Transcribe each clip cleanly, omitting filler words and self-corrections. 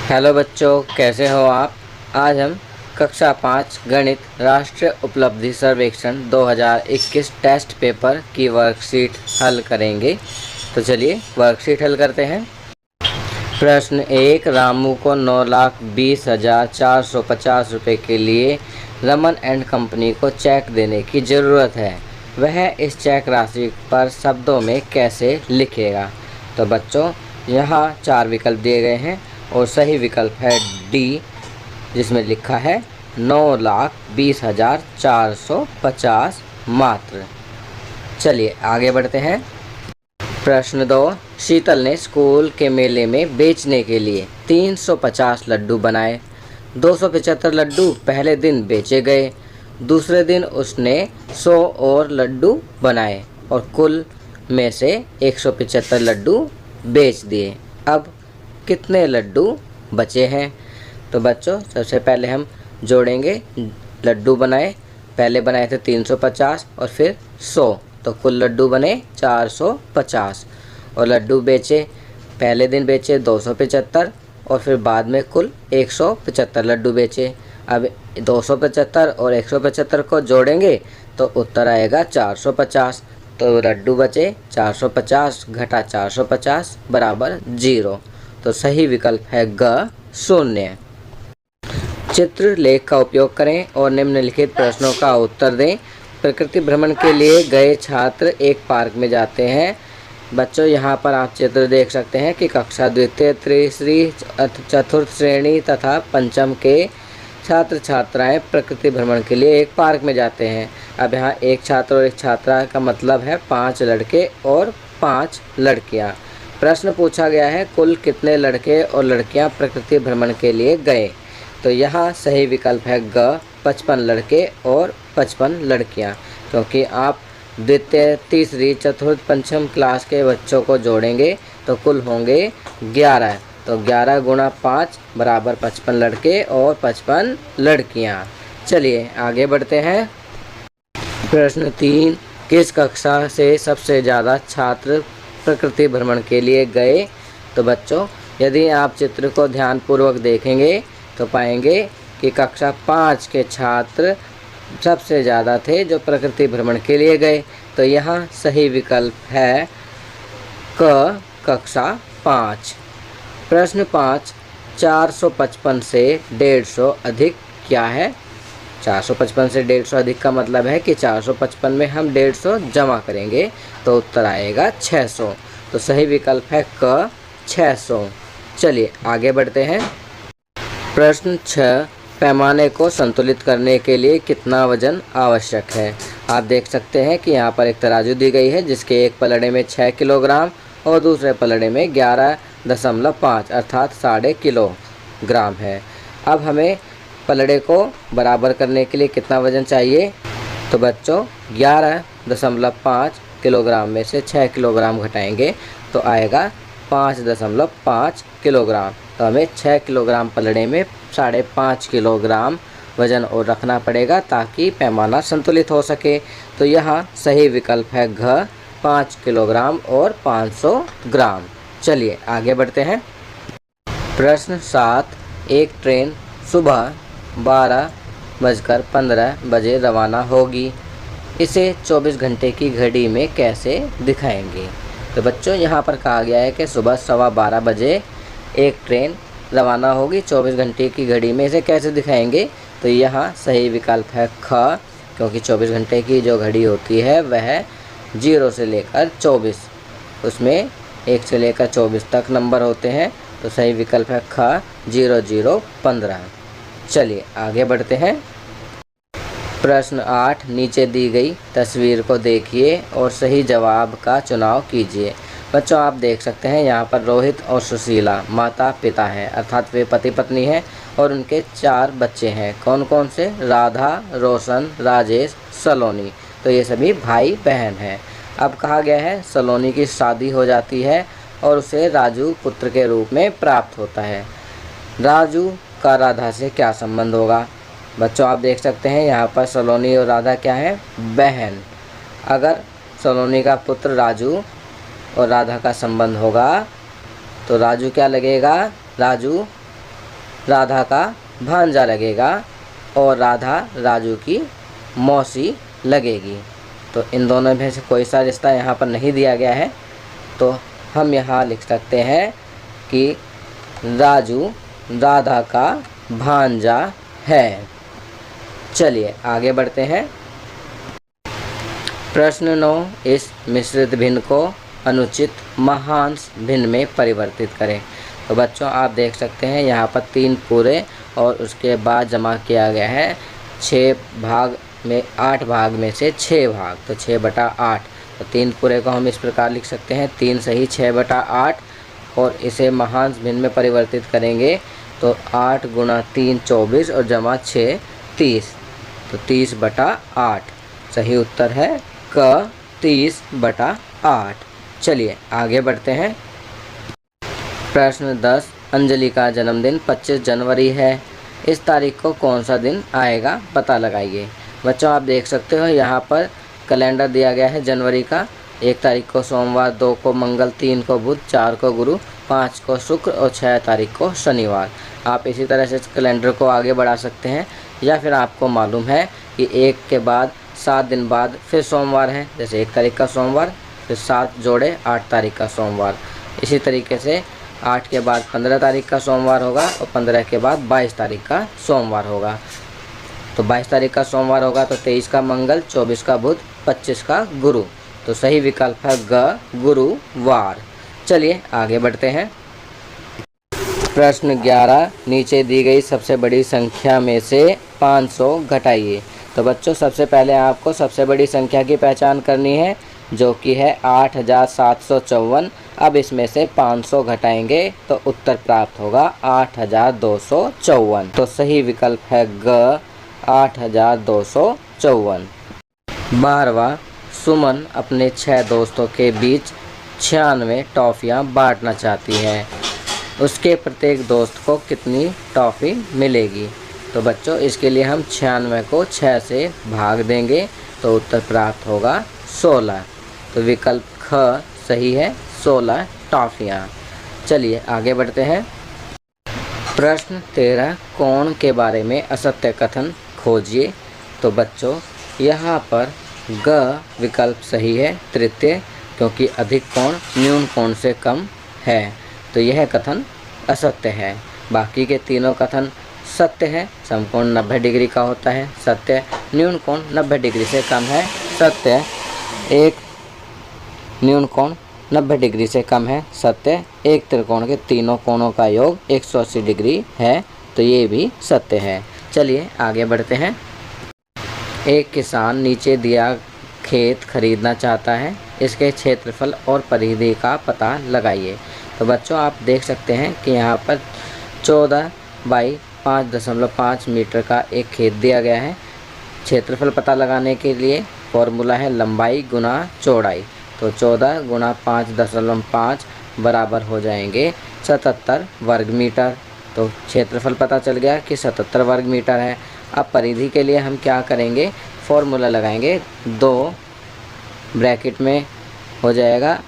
Hello बच्चों, कैसे हो आप। आज हम कक्षा 5 गणित राष्ट्रीय उपलब्धि सर्वेक्षण 2021 टेस्ट पेपर की वर्कशीट हल करेंगे। तो चलिए वर्कशीट हल करते हैं। प्रश्न 1, रामू को 9,20,450 रुपये के लिए रमन एंड कंपनी को चेक देने की ज़रूरत है। वह इस चेक राशि पर शब्दों में कैसे लिखेगा। तो बच्चों यहाँ 4 विकल्प दिए गए हैं और सही विकल्प है डी, जिसमें लिखा है 9,20,450 मात्र। चलिए आगे बढ़ते हैं। प्रश्न 2, शीतल ने स्कूल के मेले में बेचने के लिए 350 लड्डू बनाए। 275 लड्डू पहले दिन बेचे गए। दूसरे दिन उसने 100 और लड्डू बनाए और कुल में से 175 लड्डू बेच दिए। अब कितने लड्डू बचे हैं। तो बच्चों सबसे पहले हम जोड़ेंगे। लड्डू बनाए, पहले बनाए थे 350 और फिर 100, तो कुल लड्डू बने 450। और लड्डू बेचे, पहले दिन बेचे 275 और फिर बाद में कुल 175 लड्डू बेचे। अब 275 और 175 को जोड़ेंगे तो उत्तर आएगा 450। तो लड्डू बचे 450 घटा 450 बराबर 0। तो सही विकल्प है ग, 0। चित्र लेख का उपयोग करें और निम्नलिखित प्रश्नों का उत्तर दें। प्रकृति भ्रमण के लिए गए छात्र एक पार्क में जाते हैं। बच्चों यहाँ पर आप चित्र देख सकते हैं कि कक्षा द्वितीय, तीसरी, चतुर्थ श्रेणी तथा पंचम के छात्र छात्राएं प्रकृति भ्रमण के लिए एक पार्क में जाते हैं। अब यहाँ एक छात्र और एक छात्रा का मतलब है 5 लड़के और 5 लड़कियाँ। प्रश्न पूछा गया है कुल कितने लड़के और लड़कियाँ प्रकृति भ्रमण के लिए गए। तो यहाँ सही विकल्प है ग, 55 लड़के और 55 लड़कियाँ, क्योंकि आप द्वितीय, तीसरी, चतुर्थ, पंचम क्लास के बच्चों को जोड़ेंगे तो कुल होंगे 11। तो 11 गुणा 5 बराबर 55 लड़के और 55 लड़कियाँ। चलिए आगे बढ़ते हैं। प्रश्न 3, किस कक्षा से सबसे ज़्यादा छात्र प्रकृति भ्रमण के लिए गए। तो बच्चों यदि आप चित्र को ध्यानपूर्वक देखेंगे तो पाएंगे कि कक्षा 5 के छात्र सबसे ज़्यादा थे जो प्रकृति भ्रमण के लिए गए। तो यहाँ सही विकल्प है क, कक्षा 5। प्रश्न 5, 455 से 150 अधिक क्या है। 455 से 150 अधिक का मतलब है कि 455 में हम 150 जमा करेंगे तो उत्तर आएगा 600। तो सही विकल्प है क, 600। चलिए आगे बढ़ते हैं। प्रश्न 6, पैमाने को संतुलित करने के लिए कितना वजन आवश्यक है। आप देख सकते हैं कि यहाँ पर एक तराजू दी गई है जिसके एक पलड़े में 6 किलोग्राम और दूसरे पलड़े में 11.5 अर्थात 3.5 किलोग्राम है। अब हमें पलड़े को बराबर करने के लिए कितना वजन चाहिए। तो बच्चों 11.5 किलोग्राम में से 6 किलोग्राम घटाएंगे तो आएगा 5.5 किलोग्राम। तो हमें 6 किलोग्राम पलड़े में 5.5 किलोग्राम वजन और रखना पड़ेगा ताकि पैमाना संतुलित हो सके। तो यहाँ सही विकल्प है घ, 5 किलोग्राम और 500 ग्राम। चलिए आगे बढ़ते हैं। प्रश्न 7, एक ट्रेन सुबह 12:15 बजे रवाना होगी। इसे 24 घंटे की घड़ी में कैसे दिखाएंगे। तो बच्चों यहाँ पर कहा गया है कि सुबह 12:15 बजे एक ट्रेन रवाना होगी 24 घंटे की घड़ी में, इसे कैसे दिखाएंगे। तो यहाँ सही विकल्प है ख, क्योंकि 24 घंटे की जो घड़ी होती है वह 0 से लेकर 24, उसमें 1 से लेकर 24 तक नंबर होते हैं। तो सही विकल्प है ख, 0015। चलिए आगे बढ़ते हैं। प्रश्न 8, नीचे दी गई तस्वीर को देखिए और सही जवाब का चुनाव कीजिए। बच्चों आप देख सकते हैं यहाँ पर रोहित और सुशीला माता पिता हैं, अर्थात वे पति पत्नी हैं और उनके 4 बच्चे हैं। कौन कौन से, राधा, रोशन, राजेश, सलोनी। तो ये सभी भाई बहन हैं। अब कहा गया है सलोनी की शादी हो जाती है और उसे राजू पुत्र के रूप में प्राप्त होता है। राजू का राधा से क्या संबंध होगा। बच्चों आप देख सकते हैं यहाँ पर सलोनी और राधा क्या है, बहन। अगर सलोनी का पुत्र राजू और राधा का संबंध होगा तो राजू क्या लगेगा, राजू राधा का भांजा लगेगा और राधा राजू की मौसी लगेगी। तो इन दोनों में से कोई सा रिश्ता यहाँ पर नहीं दिया गया है, तो हम यहाँ लिख सकते हैं कि राजू राधा का भांजा है। चलिए आगे बढ़ते हैं। प्रश्न 9, इस मिश्रित भिन्न को अनुचित महांश भिन्न में परिवर्तित करें। तो बच्चों आप देख सकते हैं यहाँ पर 3 पूरे और उसके बाद जमा किया गया है 6 भाग में, 8 भाग में से 6 भाग, तो 6/8। तो 3 पूरे को हम इस प्रकार लिख सकते हैं 3 सही 6/8, और इसे महांश भिन्न में परिवर्तित करेंगे तो 8 × 3 24 और जमा 6 30, तो 30/8। सही उत्तर है क 30/8। चलिए आगे बढ़ते हैं। प्रश्न 10, अंजलि का जन्मदिन 25 जनवरी है। इस तारीख को कौन सा दिन आएगा पता लगाइए। बच्चों आप देख सकते हो यहाँ पर कैलेंडर दिया गया है जनवरी का। 1 तारीख को सोमवार, 2 को मंगल, 3 को बुध, 4 को गुरु, 5 को शुक्र और 6 तारीख को शनिवार। आप इसी तरह से कैलेंडर को आगे बढ़ा सकते हैं, या फिर आपको मालूम है कि 1 के बाद 7 दिन बाद फिर सोमवार है, जैसे 1 तारीख का सोमवार, फिर 7 जोड़े 8 तारीख का सोमवार। इसी तरीके से 8 के बाद 15 तारीख का सोमवार होगा और 15 के बाद 22 तारीख का सोमवार होगा। तो 22 तारीख का सोमवार होगा तो 23 का मंगल, 24 का बुध, 25 का गुरु। तो सही विकल्प है ग गुरुवार। चलिए आगे बढ़ते हैं। प्रश्न 11, नीचे दी गई सबसे बड़ी संख्या में से 500 घटाइए। तो बच्चों सबसे पहले आपको सबसे बड़ी संख्या की पहचान करनी है, जो कि है 8754। अब इसमें से 500 घटाएंगे तो उत्तर प्राप्त होगा 8254। तो सही विकल्प है ग 8254। 12वां, सुमन अपने 6 दोस्तों के बीच 96 टॉफ़ियाँ बांटना चाहती है। उसके प्रत्येक दोस्त को कितनी टॉफ़ी मिलेगी? तो बच्चों इसके लिए हम 96 को 6 से भाग देंगे तो उत्तर प्राप्त होगा 16। तो विकल्प ख सही है, 16 टॉफ़ियाँ। चलिए आगे बढ़ते हैं। प्रश्न 13, कोण के बारे में असत्य कथन खोजिए। तो बच्चों यहाँ पर ग विकल्प सही है, तृतीय, क्योंकि अधिक कोण न्यून कोण से कम है, तो यह कथन असत्य है। बाकी के तीनों कथन सत्य है। समकोण 90 डिग्री का होता है, सत्य। न्यून कोण 90 डिग्री से कम है, सत्य। एक न्यून कोण 90 डिग्री से कम है, सत्य। एक त्रिकोण के तीनों कोणों का योग 180 डिग्री है, तो ये भी सत्य है। चलिए आगे बढ़ते हैं। एक किसान नीचे दिया खेत खरीदना चाहता है, इसके क्षेत्रफल और परिधि का पता लगाइए। तो बच्चों आप देख सकते हैं कि यहाँ पर 14 बाई 5.5 मीटर का एक खेत दिया गया है। क्षेत्रफल पता लगाने के लिए फॉर्मूला है लंबाई गुना चौड़ाई। तो 14 गुना 5.5 बराबर हो जाएंगे 77 वर्ग मीटर। तो क्षेत्रफल पता चल गया कि 77 वर्ग मीटर है। अब परिधि के लिए हम क्या करेंगे, फॉर्मूला लगाएंगे, 2 ब्रैकेट में हो जाएगा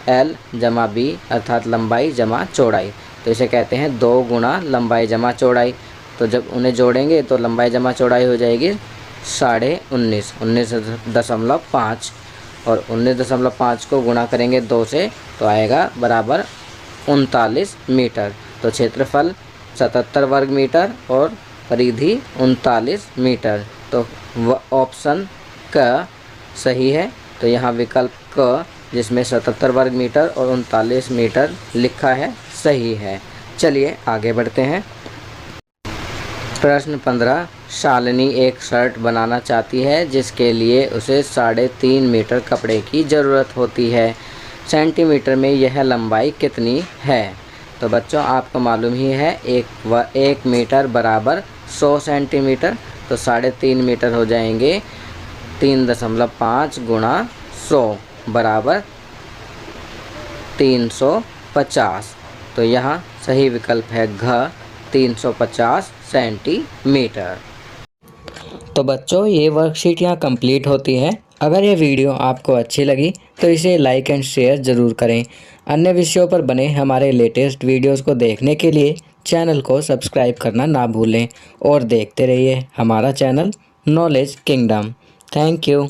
L जमा B अर्थात लंबाई जमा चौड़ाई। तो इसे कहते हैं 2 गुना लंबाई जमा चौड़ाई। तो जब उन्हें जोड़ेंगे तो लंबाई जमा चौड़ाई हो जाएगी 19.5, 19.5, और 19.5 को गुणा करेंगे 2 से तो आएगा बराबर 39 मीटर। तो क्षेत्रफल 77 वर्ग मीटर और परिधि 39 मीटर। तो ऑप्शन क सही है। तो यहाँ विकल्प क जिसमें 77 वर्ग मीटर और 39 मीटर लिखा है सही है। चलिए आगे बढ़ते हैं। प्रश्न 15, शालिनी एक शर्ट बनाना चाहती है जिसके लिए उसे 3.5 मीटर कपड़े की ज़रूरत होती है। सेंटीमीटर में यह लंबाई कितनी है? तो बच्चों आपको मालूम ही है 1 मीटर बराबर 100 सेंटीमीटर। तो 3.5 मीटर हो जाएंगे 3.5 गुणा 100 बराबर 350। तो यहाँ सही विकल्प है घ 350 सेंटीमीटर। तो बच्चों ये वर्कशीट यहाँ कंप्लीट होती है। अगर ये वीडियो आपको अच्छी लगी तो इसे लाइक एंड शेयर ज़रूर करें। अन्य विषयों पर बने हमारे लेटेस्ट वीडियोस को देखने के लिए चैनल को सब्सक्राइब करना ना भूलें और देखते रहिए हमारा channel knowledge kingdom. Thank you.